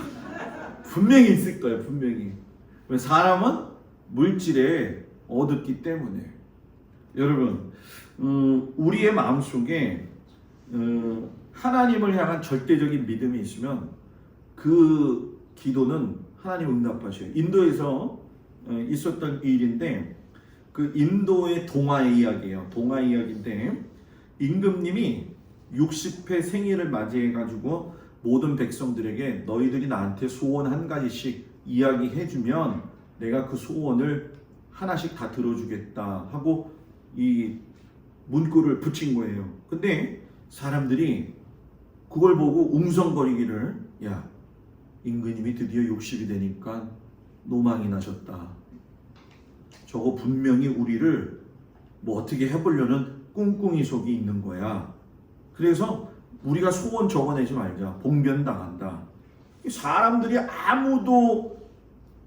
Speaker 1: 분명히 있을 거예요. 분명히. 왜 사람은 물질에 어둡기 때문에. 여러분, 우리의 마음속에 하나님을 향한 절대적인 믿음이 있으면 그 기도는 하나님 응답하셔요. 인도에서 있었던 일인데 그 인도의 동화의 이야기예요. 동화 이야기인데 임금님이 60회 생일을 맞이해가지고 모든 백성들에게 너희들이 나한테 소원 한 가지씩 이야기해주면 내가 그 소원을 하나씩 다 들어주겠다 하고 이 문구를 붙인 거예요. 근데 사람들이 그걸 보고 웅성거리기를, 야, 임금님이 드디어 60이 되니까 노망이 나셨다. 저거 분명히 우리를 뭐 어떻게 해보려는 꿍꿍이 속이 있는 거야. 그래서 우리가 소원 적어내지 말자. 봉변당한다. 사람들이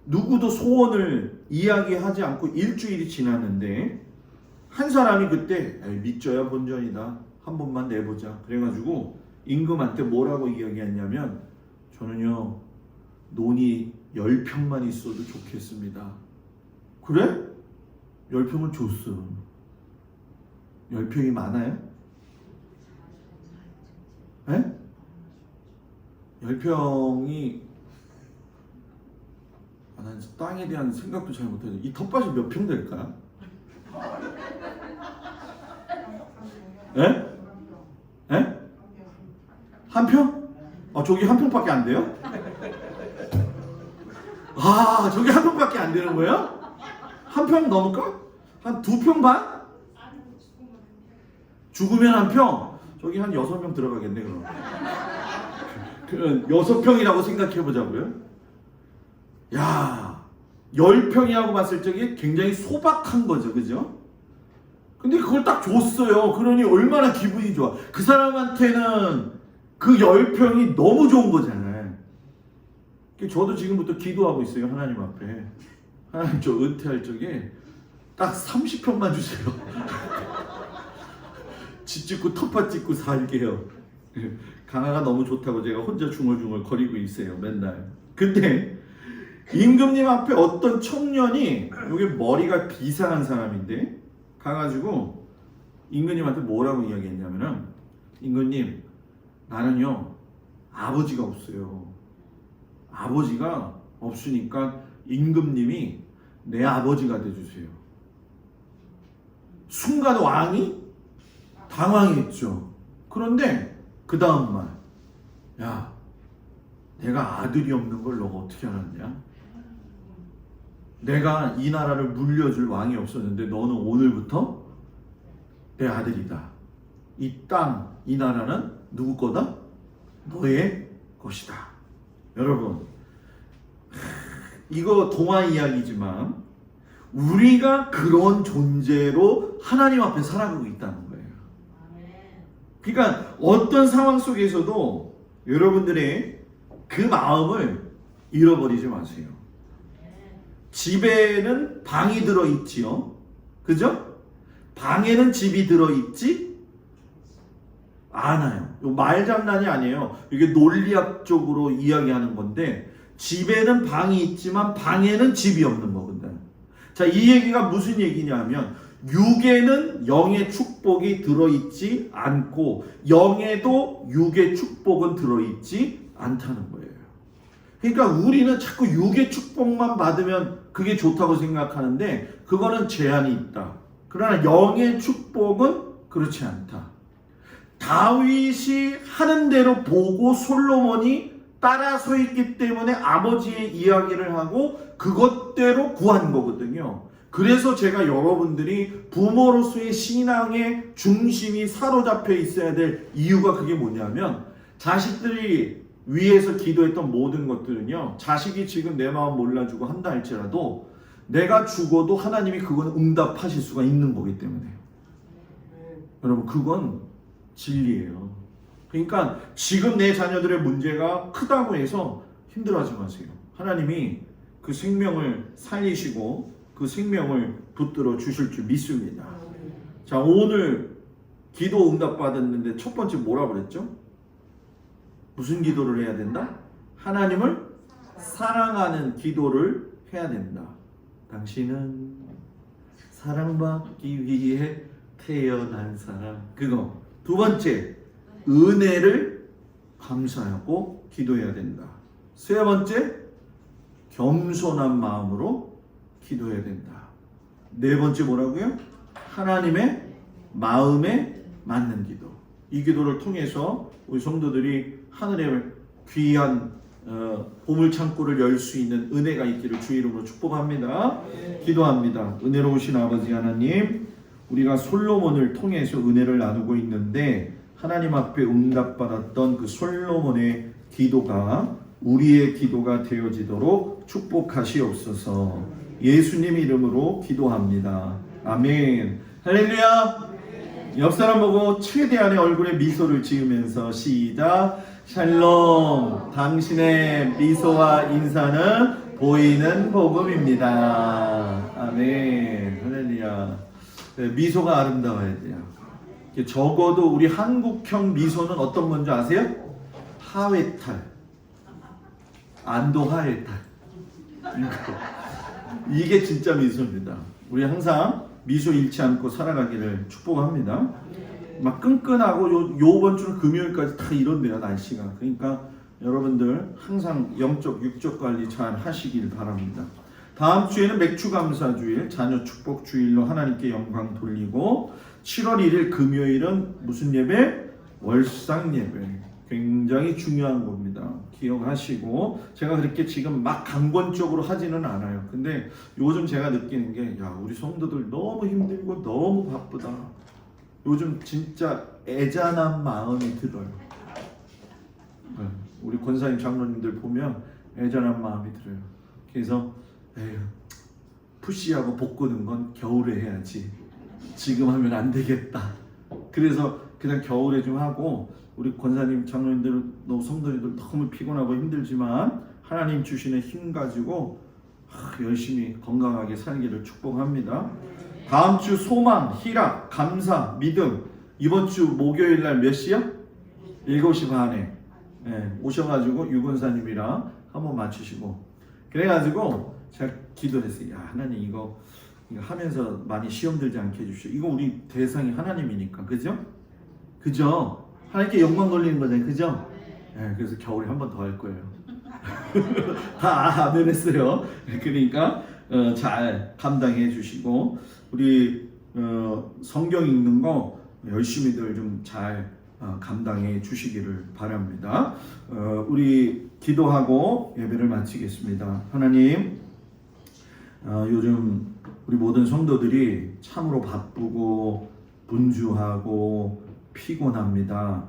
Speaker 1: 누구도 소원을 이야기하지 않고 일주일이 지났는데 한 사람이 그때 믿져야 본전이다. 한 번만 내보자. 그래가지고 임금한테 뭐라고 이야기했냐면 저는요 논이 10평만 있어도 좋겠습니다. 그래? 10평을 줬어. 10평이 많아요? 에? 10평이 난 땅에 대한 생각도 잘 못해요. 이 텃밭이 몇 평 될까요? 에? 에? 한 평? 저기 한 평밖에 안 돼요? 저기 한 평밖에 안 되는 거예요? 한 평 넘을까? 한 2평 반? 죽으면 한 평? 저기 한 6명 들어가겠네 그럼. 6평이라고 생각해 보자고요. 야, 10평이라고 봤을 적에 굉장히 소박한 거죠, 그죠? 근데 그걸 딱 줬어요. 그러니 얼마나 기분이 좋아. 그 사람한테는 그 10평이 너무 좋은 거잖아요. 저도 지금부터 기도하고 있어요. 하나님 앞에. 하나님, 저 은퇴할 적에 딱 30평만 주세요. 집 짓고 텃밭 짓고 살게요. 강화가 너무 좋다고 제가 혼자 중얼중얼 거리고 있어요. 맨날. 근데 임금님 앞에 어떤 청년이, 여기 머리가 비상한 사람인데 가가지고 임금님한테 뭐라고 이야기했냐면은, 임금님, 나는요 아버지가 없어요. 아버지가 없으니까 임금님이 내 아버지가 돼주세요. 순간 왕이 당황했죠. 그런데 그 다음 말, 야, 내가 아들이 없는 걸 너가 어떻게 알았냐? 내가 이 나라를 물려줄 왕이 없었는데 너는 오늘부터 내 아들이다. 이 땅, 이 나라는 누구 거다? 너의 것이다. 여러분, 이거 동화 이야기지만 우리가 그런 존재로 하나님 앞에 살아가고 있다는 거예요. 그러니까 어떤 상황 속에서도 여러분들의 그 마음을 잃어버리지 마세요. 집에는 방이 들어있지요. 그죠? 방에는 집이 들어있지 많아요. 이거 말장난이 아니에요. 이게 논리학적으로 이야기하는 건데 집에는 방이 있지만 방에는 집이 없는 거거든요. 자, 이 얘기가 무슨 얘기냐면 육에는 영의 축복이 들어있지 않고 영에도 육의 축복은 들어있지 않다는 거예요. 그러니까 우리는 자꾸 육의 축복만 받으면 그게 좋다고 생각하는데 그거는 제한이 있다. 그러나 영의 축복은 그렇지 않다. 다윗이 하는 대로 보고 솔로몬이 따라서 있기 때문에 아버지의 이야기를 하고 그것대로 구한 거거든요. 그래서 제가 여러분들이 부모로서의 신앙의 중심이 사로잡혀 있어야 될 이유가 그게 뭐냐면 자식들이 위에서 기도했던 모든 것들은요, 자식이 지금 내 마음 몰라주고 한다 할지라도 내가 죽어도 하나님이 그건 응답하실 수가 있는 거기 때문에 여러분 그건 진리예요. 그러니까 지금 내 자녀들의 문제가 크다고 해서 힘들어하지 마세요. 하나님이 그 생명을 살리시고 그 생명을 붙들어 주실 줄 믿습니다. 자, 오늘 기도 응답 받았는데 첫 번째 뭐라 그랬죠? 무슨 기도를 해야 된다? 하나님을 사랑하는 기도를 해야 된다. 당신은 사랑받기 위해 태어난 사람. 그거. 두 번째, 은혜를 감사하고 기도해야 된다. 세 번째, 겸손한 마음으로 기도해야 된다. 네 번째 뭐라고요? 하나님의 마음에 맞는 기도. 이 기도를 통해서 우리 성도들이 하늘의 귀한 보물창고를 열 수 있는 은혜가 있기를 주의 이름으로 축복합니다. 기도합니다. 은혜로우신 아버지 하나님, 우리가 솔로몬을 통해서 은혜를 나누고 있는데 하나님 앞에 응답받았던 그 솔로몬의 기도가 우리의 기도가 되어지도록 축복하시옵소서. 예수님 이름으로 기도합니다. 아멘. 할렐루야. 옆 사람 보고 최대한의 얼굴에 미소를 지으면서 시작. 샬롬. 당신의 미소와 인사는 보이는 복음입니다. 아멘. 할렐루야. 미소가 아름다워야 돼요. 적어도 우리 한국형 미소는 어떤 건지 아세요? 하회탈. 안도 하회탈. 이게 진짜 미소입니다. 우리 항상 미소 잃지 않고 살아가기를 축복합니다. 막 끈끈하고 요번 주 금요일까지 다 이런데요, 날씨가. 그러니까 여러분들 항상 영적 육적 관리 잘 하시길 바랍니다. 다음 주에는 맥주 감사 주일, 자녀 축복 주일로 하나님께 영광 돌리고 7월 1일 금요일은 무슨 예배? 월상 예배. 굉장히 중요한 겁니다. 기억하시고 제가 그렇게 지금 막 강권적으로 하지는 않아요. 근데 요즘 제가 느끼는 게 우리 성도들 너무 힘들고 너무 바쁘다. 요즘 진짜 애잔한 마음이 들어요. 우리 권사님 장로님들 보면 애잔한 마음이 들어요. 그래서 푸시하고 볶는 건 겨울에 해야지. 지금 하면 안 되겠다. 그래서 그냥 겨울에 좀 하고 우리 권사님 장로님들 성도님들 너무 피곤하고 힘들지만 하나님 주시는 힘 가지고 열심히 건강하게 살기를 축복합니다. 다음 주 소망, 희락, 감사, 믿음 이번 주 목요일 날 몇 시야? 7시 반에 오셔가지고 유권사님이랑 한번 맞추시고 그래가지고 제가 기도했어요. 하나님 이거 하면서 많이 시험 들지 않게 해주시오. 이거 우리 대상이 하나님이니까 그죠? 그죠? 하나님께 영광 돌리는 거잖아요. 그죠? 그래서 겨울에 한 번 더 할 거예요. 다 아멘 했어요. 그러니까 잘 감당해 주시고 우리 성경 읽는 거 열심히들 좀 잘 감당해 주시기를 바랍니다. 우리 기도하고 예배를 마치겠습니다. 하나님, 요즘 우리 모든 성도들이 참으로 바쁘고 분주하고 피곤합니다.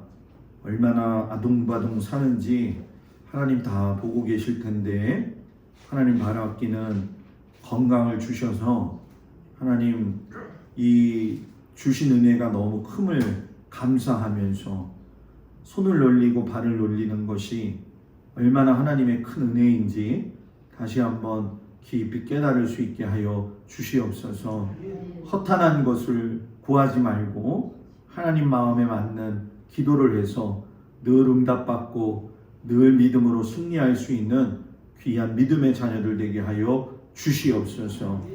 Speaker 1: 얼마나 아둥바둥 사는지 하나님 다 보고 계실 텐데 하나님 바라기는 건강을 주셔서 하나님 이 주신 은혜가 너무 큼을 감사하면서 손을 놀리고 발을 놀리는 것이 얼마나 하나님의 큰 은혜인지 다시 한번 깊이 깨달을 수 있게 하여 주시옵소서. 허탄한 것을 구하지 말고 하나님 마음에 맞는 기도를 해서 늘 응답받고 늘 믿음으로 승리할 수 있는 귀한 믿음의 자녀들 되게 하여 주시옵소서.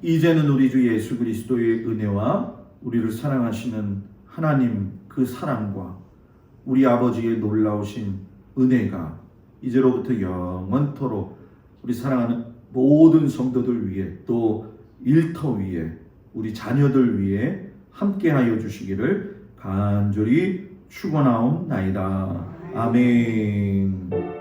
Speaker 1: 이제는 우리 주 예수 그리스도의 은혜와 우리를 사랑하시는 하나님 그 사랑과 우리 아버지의 놀라우신 은혜가 이제로부터 영원토록 우리 사랑하는 모든 성도들 위해 또 일터 위에 우리 자녀들 위해 함께하여 주시기를 간절히 축원하옵나이다. 아멘.